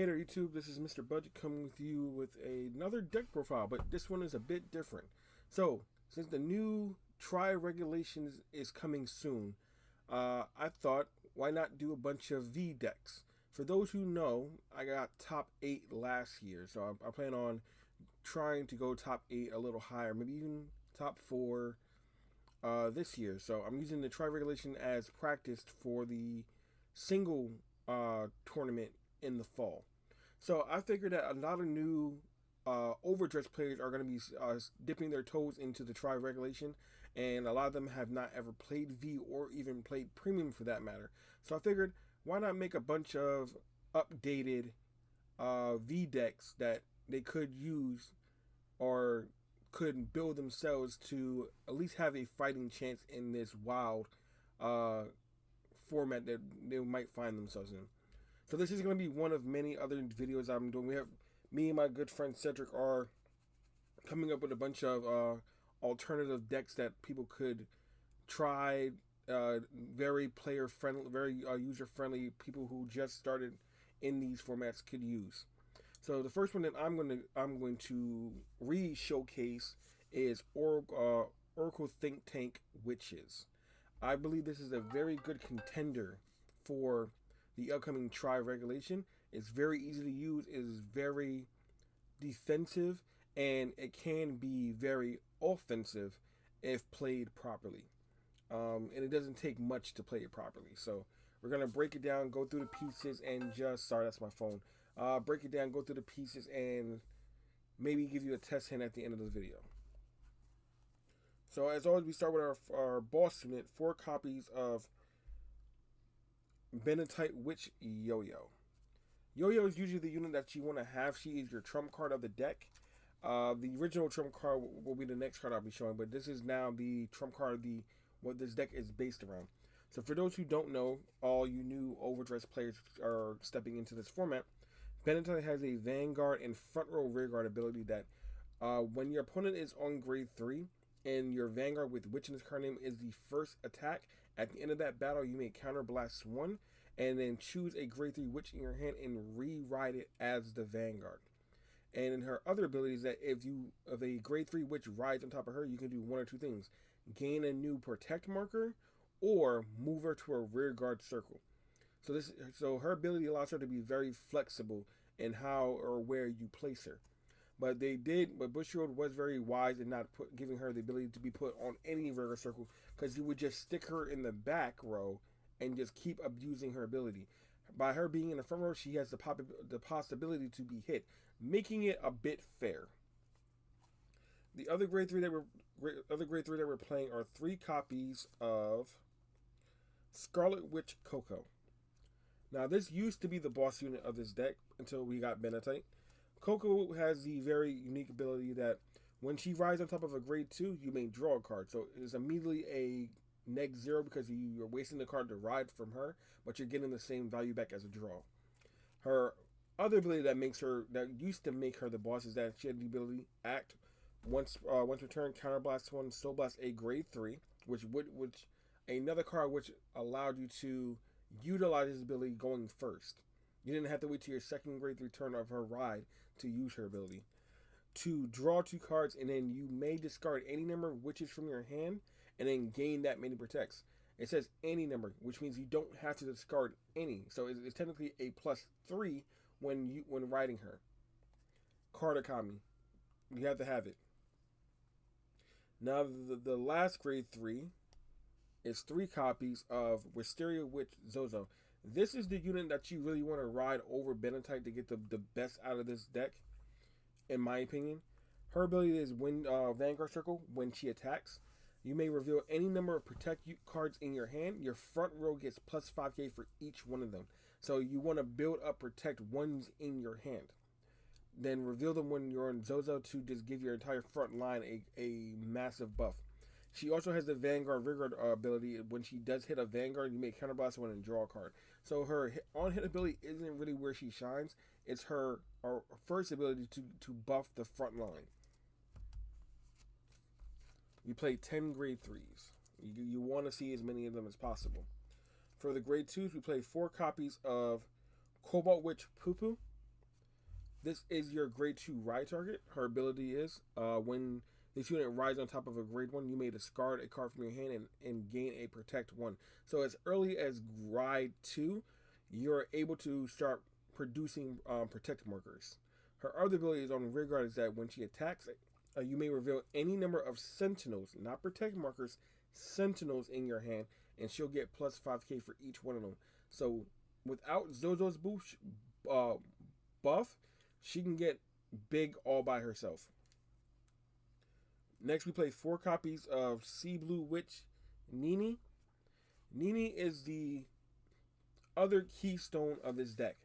Hey there, YouTube. This is Mr. Budget coming with you with another deck profile, but this one is a bit different. So, since the new tri regulations is coming soon, I thought why not do a bunch of V decks? For those who know, I got top 8 last year, so I plan on trying to go top 8 a little higher, maybe even top 4 this year. So I'm using the tri regulation as practice for the single tournament in the fall. So I figured that a lot of new overdressed players are going to be dipping their toes into the tri regulation, and a lot of them have not ever played V or even played premium for that matter. So I figured why not make a bunch of updated V decks that they could use or could build themselves to at least have a fighting chance in this wild uh, format that they might find themselves in. So this is going to be one of many other videos I'm doing. We have me and my good friend Cedric are coming up with a bunch of alternative decks that people could try. Very player friendly, very user friendly. People who just started in these formats could use. So the first one that I'm going to re-showcase is Oracle Think Tank Witches. I believe this is a very good contender for the upcoming tri regulation. It's very easy to use, it is very defensive, and it can be very offensive if played properly. And it doesn't take much to play it properly. So we're gonna break it down, go through the pieces, and just sorry, that's my phone. Break it down, go through the pieces, and maybe give you a test hand at the end of the video. So as always, we start with our boss unit, 4 copies of Benetite Witch Yo-Yo. Yo-Yo is usually the unit that you want to have. She is your trump card of the deck. The original trump card will be the next card I'll be showing, but this is now the trump card of the what this deck is based around. So for those who don't know, all you new overdressed players are stepping into this format. Benetite has a Vanguard and front row rear guard ability that when your opponent is on grade 3 and your Vanguard with Witch in his card name is the first attack, at the end of that battle you may counterblast 1 and then choose a grade 3 Witch in your hand and rewrite it as the Vanguard. And in her other ability is that if a grade 3 Witch rides on top of her, you can do one or two things. Gain a new protect marker or move her to a rear guard circle. So her ability allows her to be very flexible in how or where you place her. But Bushiroad was very wise in not giving her the ability to be put on any rear circle, because you would just stick her in the back row and just keep abusing her ability. By her being in the front row, she has the possibility to be hit, making it a bit fair. The other grade 3 that we're playing are 3 copies of Scarlet Witch Coco. Now, this used to be the boss unit of this deck until we got Benetite. Coco has the very unique ability that when she rides on top of a grade 2, you may draw a card. So it is immediately a -0 because you're wasting the card to ride from her, but you're getting the same value back as a draw. Her other ability that used to make her the boss is that she had the ability act once returned, counterblast 1, soul blast a grade 3, which another card which allowed you to utilize his ability going first. You didn't have to wait till your second grade 3 turn of her ride to use her ability. To draw 2 cards, and then you may discard any number of witches from your hand and then gain that many protects. It says any number, which means you don't have to discard any. So it's technically a +3 when riding her. Card Akami. You have to have it. Now the last grade 3 is 3 copies of Wisteria Witch Zozo. This is the unit that you really want to ride over Benetite to get the best out of this deck, in my opinion. Her ability is when Vanguard Circle, when she attacks, you may reveal any number of protect cards in your hand. Your front row gets +5k for each one of them. So you want to build up protect ones in your hand. Then reveal them when you're on Zozo to just give your entire front line a massive buff. She also has the Vanguard Rigard ability. When she does hit a Vanguard, you may counterblast 1 and draw a card. So her on-hit ability isn't really where she shines. It's her first ability to buff the front line. You play 10 grade 3s. You want to see as many of them as possible. For the grade 2s, we play 4 copies of Cobalt Witch Poo Poo. This is your grade 2 ride target. Her ability is when this unit rides on top of a grade 1, you may discard a card from your hand and gain a protect 1. So as early as ride 2, you're able to start producing protect markers. Her other ability is on rear guard is that when she attacks, you may reveal any number of sentinels, not protect markers, sentinels in your hand, and she'll get plus 5k for each one of them. So without Zozo's uh, buff, she can get big all by herself. Next, we play 4 copies of Sea Blue Witch Nini. Nini is the other keystone of this deck.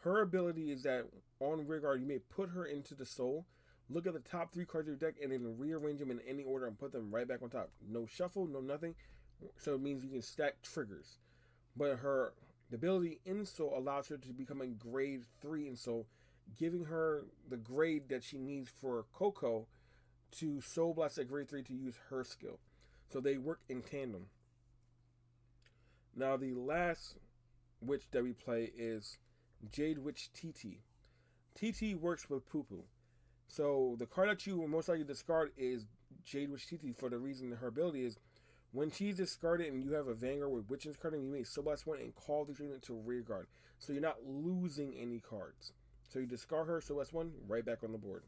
Her ability is that on rear guard, you may put her into the soul, look at the top 3 cards of your deck, and then rearrange them in any order and put them right back on top. No shuffle, no nothing. So it means you can stack triggers. But her ability in soul allows her to become a grade 3 in soul, giving her the grade that she needs for Coco to Soul Blast at grade 3 to use her skill. So they work in tandem. Now the last witch that we play is Jade Witch TT. TT works with Poo Poo. So the card that you will most likely discard is Jade Witch TT for the reason that her ability is when she's discarded and you have a Vanguard with Witch's card, you may Soul Blast 1 and call this unit to rear guard. So you're not losing any cards. So you discard her, Soul Blast 1, right back on the board.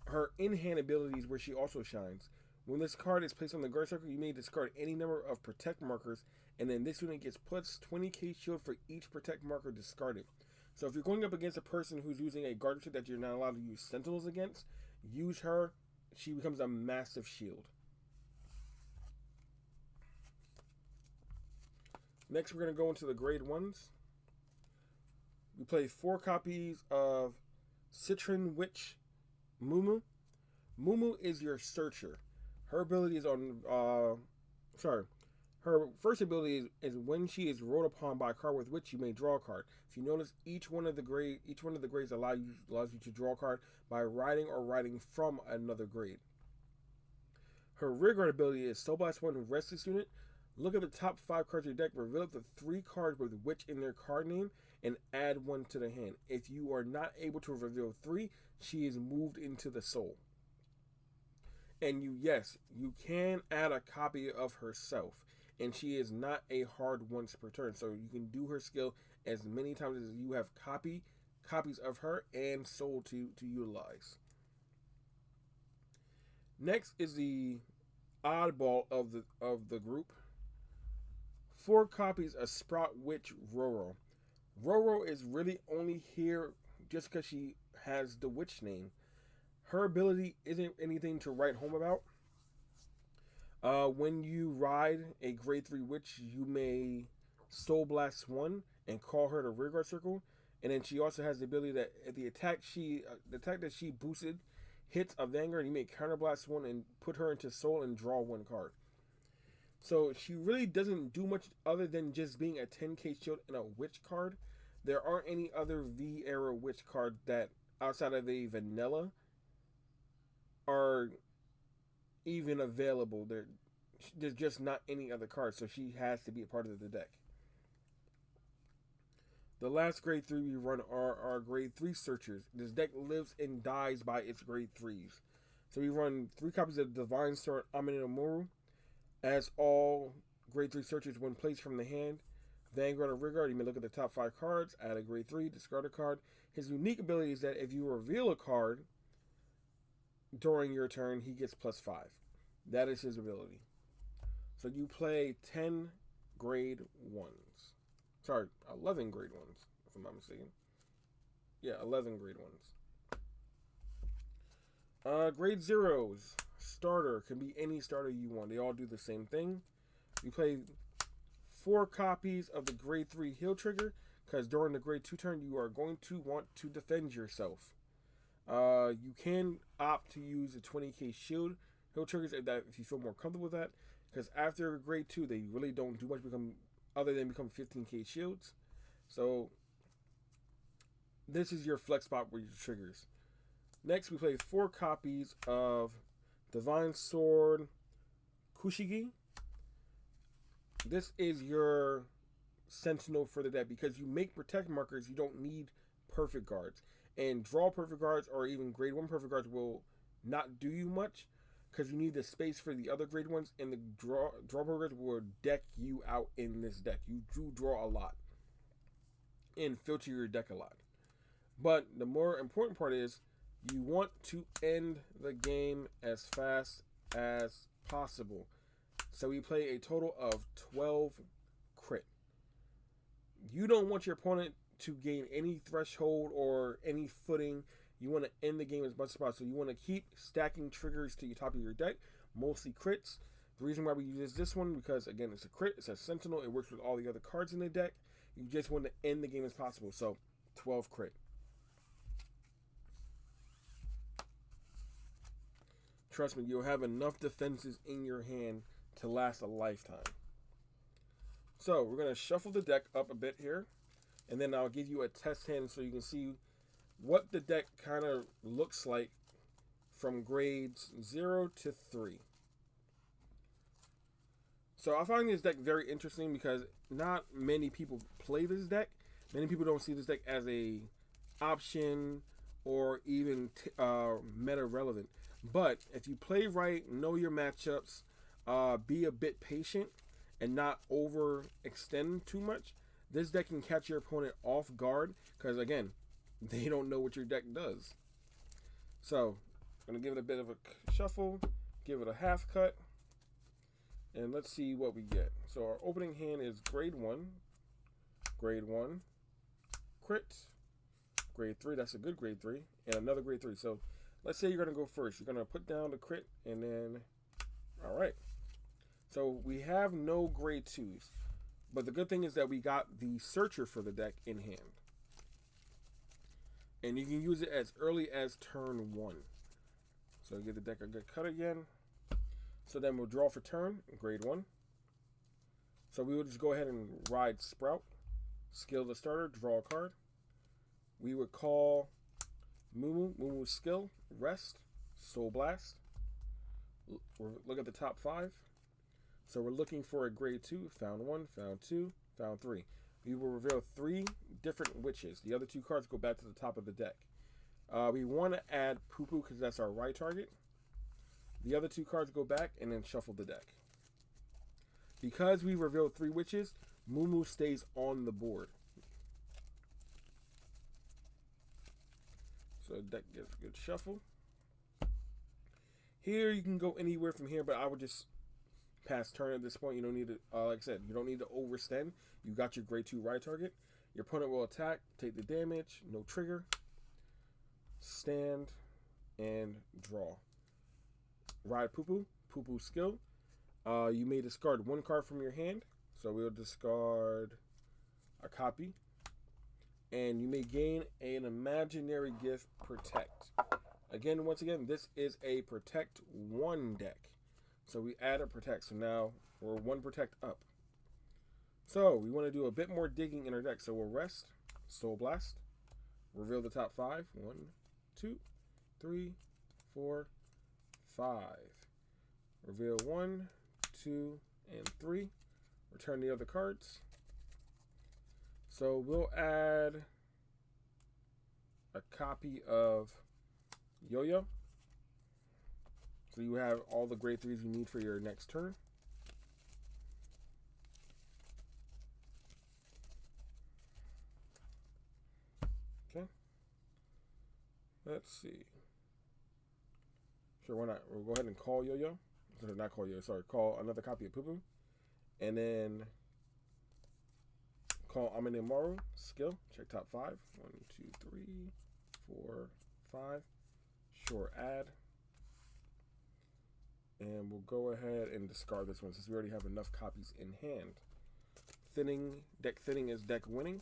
Her in-hand ability is where she also shines. When this card is placed on the guard circle, you may discard any number of protect markers, and then this unit gets plus 20k shield for each protect marker discarded. So if you're going up against a person who's using a guard trick that you're not allowed to use sentinels against, use her. She becomes a massive shield. Next, we're going to go into the grade 1s. We play 4 copies of Citron Witch Mumu. Mumu is your searcher. Her ability is on, her first ability is when she is rolled upon by a card with which you may draw a card. If you notice, each one of the grades allows you to draw a card by riding or riding from another grade. Her rear guard ability is Soul Blast 1 rest this unit. Look at the top 5 cards of your deck, reveal up the 3 cards with witch in their card name, and add 1 to the hand. If you are not able to reveal 3, she is moved into the soul. And you can add a copy of herself. And she is not a hard once per turn. So you can do her skill as many times as you have copies of her and soul to utilize. Next is the oddball of the group. 4 copies of Sprout Witch Roro. Roro is really only here just because she has the witch name. Her ability isn't anything to write home about. When you ride a grade 3 witch, you may Soul Blast 1 and call her to rearguard circle. And then she also has the ability that if the attack that she boosted hits a Vanguard, you may counterblast 1 and put her into soul and draw 1 card. So she really doesn't do much other than just being a 10k shield and a witch card. There aren't any other V era witch cards that outside of a vanilla are even available. There's just not any other cards, so she has to be a part of the deck. The last grade 3 we run are our grade 3 searchers. This deck lives and dies by its grade 3s. So we run 3 copies of Divine Sword Aminamoru. As all grade 3 searchers, when placed from the hand, Vanguard or Rearguard, you may look at the top 5 cards, add a grade 3, discard a card. His unique ability is that if you reveal a card during your turn, he gets plus 5. That is his ability. So you play 10 grade 1s. Sorry, 11 grade 1s, if I'm not mistaken. Yeah, 11 grade 1s. Grade 0s. Starter can be any starter you want. They all do the same thing. You play 4 copies of the grade 3 heal trigger because during the grade 2 turn you are going to want to defend yourself. You can opt to use a 20k shield heal triggers if you feel more comfortable with that, because after grade 2 they really don't do much other than become 15k shields. So this is your flex spot with your triggers. Next we play 4 copies of Divine Sword Kushigi. This is your sentinel for the deck because you make protect markers. You don't need perfect guards. And draw perfect cards or even grade 1 perfect cards will not do you much because you need the space for the other grade ones, and the draw perfect cards will deck you out in this deck. You do draw a lot and filter your deck a lot. But the more important part is you want to end the game as fast as possible. So we play a total of 12 crit. You don't want your opponent to gain any threshold or any footing. You want to end the game as much as possible. So you want to keep stacking triggers to the top of your deck, mostly crits. The reason why we use this one, because again, it's a crit, it's a sentinel, it works with all the other cards in the deck. You just want to end the game as possible. So 12 crit. Trust me, you'll have enough defenses in your hand to last a lifetime. So we're going to shuffle the deck up a bit here, and then I'll give you a test hand so you can see what the deck kind of looks like from grades 0 to 3. So I find this deck very interesting because not many people play this deck. Many people don't see this deck as a option or even meta relevant. But if you play right, know your matchups, be a bit patient, and not overextend too much, this deck can catch your opponent off guard because, again, they don't know what your deck does. So I'm going to give it a bit of a shuffle, give it a half cut, and let's see what we get. So our opening hand is grade 1, crit, grade 3, that's a good grade 3, and another grade 3. So let's say you're going to go first. You're going to put down the crit, and then, all right. So we have no grade 2s. But the good thing is that we got the searcher for the deck in hand. And you can use it as early as turn 1. So give the deck a good cut again. So then we'll draw for turn, grade 1. So we will just go ahead and ride Sprout. Skill the starter, draw a card. We would call Moo skill, rest, Soul Blast. Look at the top 5. So we're looking for a grade 2, found 1, found 2, found 3. We will reveal 3 different witches. The other 2 cards go back to the top of the deck. We want to add Poo Poo because that's our right target. The other 2 cards go back and then shuffle the deck. Because we revealed 3 witches, Moo stays on the board. So the deck gets a good shuffle. Here you can go anywhere from here, but I would just pass turn at this point. You don't need to, like I said, you don't need to overextend. You got your grade 2 right target. Your opponent will attack, take the damage, no trigger, stand, and draw. Ride Poo Poo skill. You may discard 1 card from your hand, so we'll discard a copy. And you may gain an imaginary gift, Protect. Once again, this is a Protect 1 deck. So we add a Protect. So now we're 1 Protect up. So we want to do a bit more digging in our deck. So we'll rest, Soul Blast, reveal the top 5. 1, 2, 3, 4, 5. Reveal 1, 2, and 3. Return the other cards. So we'll add a copy of Yo-Yo. So you have all the grade 3s you need for your next turn. Okay. Let's see. Sure, why not? We'll go ahead and call Yo-Yo. Not call Yo-Yo, sorry. Call another copy of Poo Poo. And then call Amine Maru. Skill. Check top 5. 1, 2, 3, 4, 5. Sure, add. And we'll go ahead and discard this one since we already have enough copies in hand. Deck thinning is deck winning.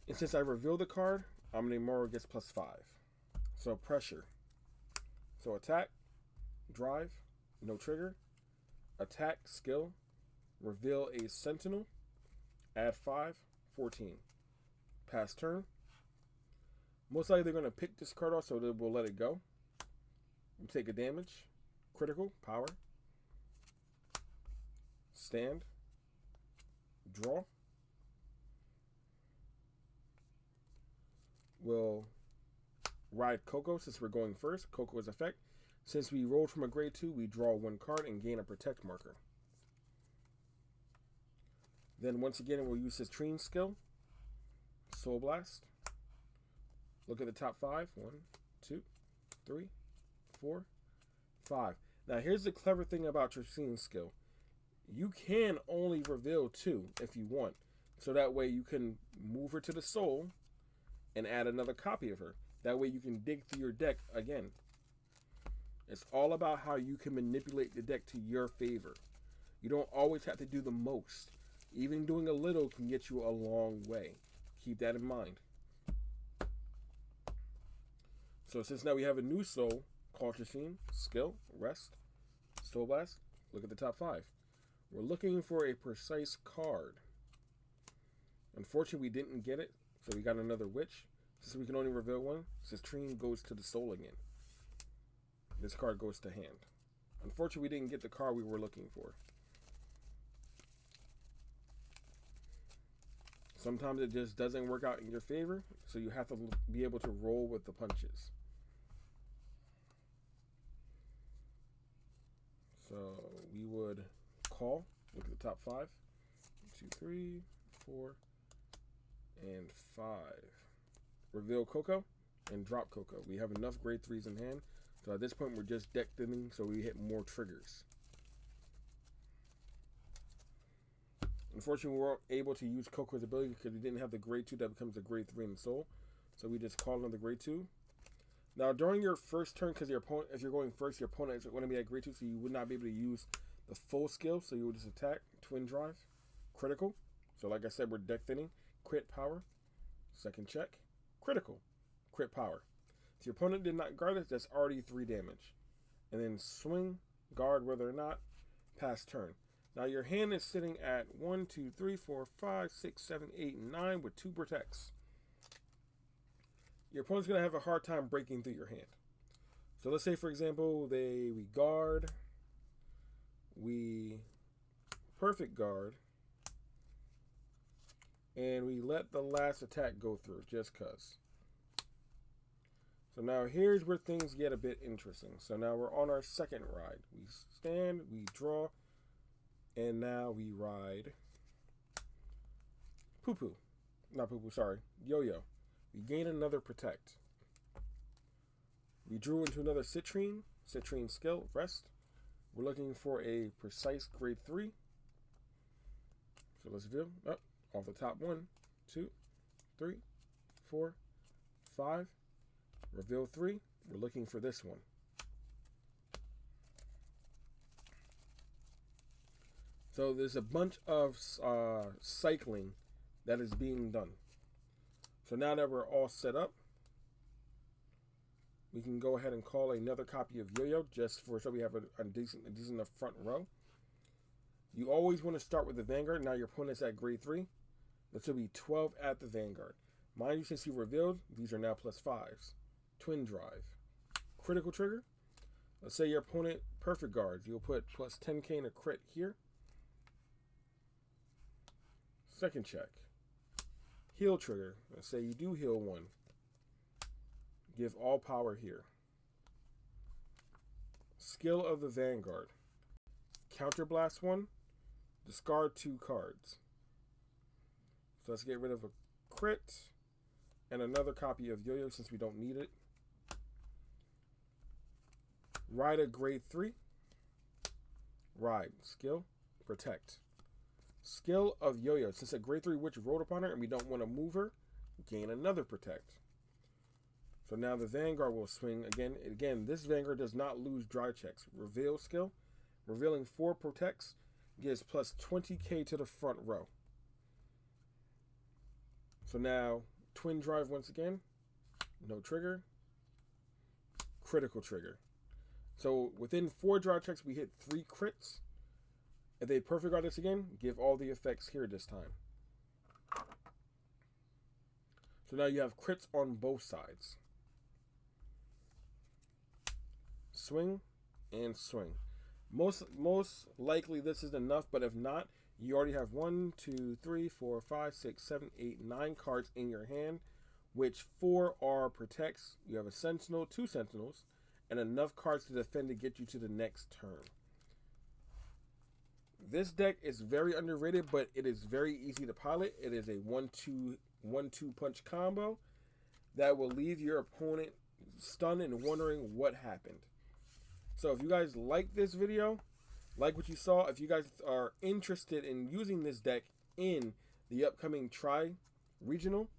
And since I reveal the card, Amine Maru gets +5. So pressure. So attack, drive, no trigger. Attack, skill, reveal a sentinel, add 5, 14. Pass turn. Most likely they're going to pick this card off, so we'll let it go. You take a damage, critical, power, stand, draw, will ride Coco since we're going first. Coco's effect. Since we rolled from a grade 2, we draw 1 card and gain a protect marker. Then once again, we'll use Citrine skill. Soul Blast. Look at the top 5. 1, 2, 3, 4, 5. Now here's the clever thing about your Citrine skill. You can only reveal 2 if you want. So that way you can move her to the soul and add another copy of her. That way you can dig through your deck again. It's all about how you can manipulate the deck to your favor. You don't always have to do the most. Even doing a little can get you a long way. Keep that in mind. So since now we have a new soul, Culture Scene, Skill, Rest, Soul Blast, look at the top 5. We're looking for a precise card. Unfortunately, we didn't get it, so we got another Witch. Since we can only reveal 1, Citrine goes to the soul again. This card goes to hand. Unfortunately, we didn't get the card we were looking for. Sometimes it just doesn't work out in your favor, so you have to be able to roll with the punches. So we would call, look at the top 5. 2, 3, 4, and 5. Reveal Coco and drop Coco. We have enough grade 3s in hand, so at this point we're just deck thinning so we hit more triggers. Unfortunately, we weren't able to use Coco's ability because we didn't have the grade 2 that becomes a grade 3 in the soul. So we just called on the grade 2. Now, during your first turn, because if you're going first, your opponent is going to be at grade 2, so you would not be able to use the full skill. So you would just attack, Twin Drive, critical. So like I said, we're deck thinning, crit power, second check, critical, crit power. If your opponent did not guard it, that's already 3 damage. And then swing, guard whether or not, pass turn. Now your hand is sitting at 1, 2, 3, 4, 5, 6, 7, 8, and 9 with 2 protects. Your opponent's going to have a hard time breaking through your hand. So let's say, for example, we guard, we perfect guard, and we let the last attack go through just because. So now here's where things get a bit interesting. So now we're on our second ride. We stand, we draw, and now we ride Poo-Poo. Not Poo-Poo, sorry. Yo-Yo. We gain another protect. We drew into another Citrine. Citrine skill, rest. We're looking for a precise grade 3. So let's view. Off the top 1, 2, 3, 4, 5. Reveal 3. We're looking for this one. So there's a bunch of cycling that is being done. So now that we're all set up, we can go ahead and call another copy of Yo-Yo just for so we have a decent front row. You always want to start with the Vanguard. Now your opponent's at grade 3. This will be 12 at the Vanguard. Mind you, since you revealed, these are now +5s. Twin Drive. Critical trigger. Let's say your opponent perfect guards. You'll put +10k in a crit here. Second check. Heal trigger. Let's say you do heal 1. Give all power here. Skill of the Vanguard. Counterblast 1. Discard 2 cards. So let's get rid of a crit and another copy of Yo-Yo since we don't need it. Ride a grade 3. Ride. Skill. Protect. Skill of Yo-Yo. Since a grade 3 witch rolled upon her and we don't want to move her, gain another protect. So now the Vanguard will swing again. Again, this Vanguard does not lose dry checks. Reveal skill. Revealing 4 protects gives +20k to the front row. So now, Twin Drive once again. No trigger. Critical trigger. So within 4 dry checks, we hit 3 crits. If they perfect guard this again, give all the effects here this time. So now you have crits on both sides. Swing and swing. Most likely this is enough, but if not, you already have 1, 2, 3, 4, 5, 6, 7, 8, 9 cards in your hand which 4 are protects. You have a sentinel, 2 sentinels, and enough cards to defend to get you to the next turn. This deck is very underrated, but it is very easy to pilot. It is a 1-2 punch combo that will leave your opponent stunned and wondering what happened. So if you guys like this video, like what you saw, if you guys are interested in using this deck in the upcoming Tri-Regional,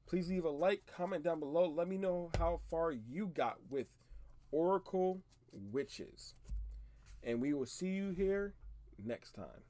please leave a like, comment down below. Let me know how far you got with Oracle Witches. And we will see you here next time.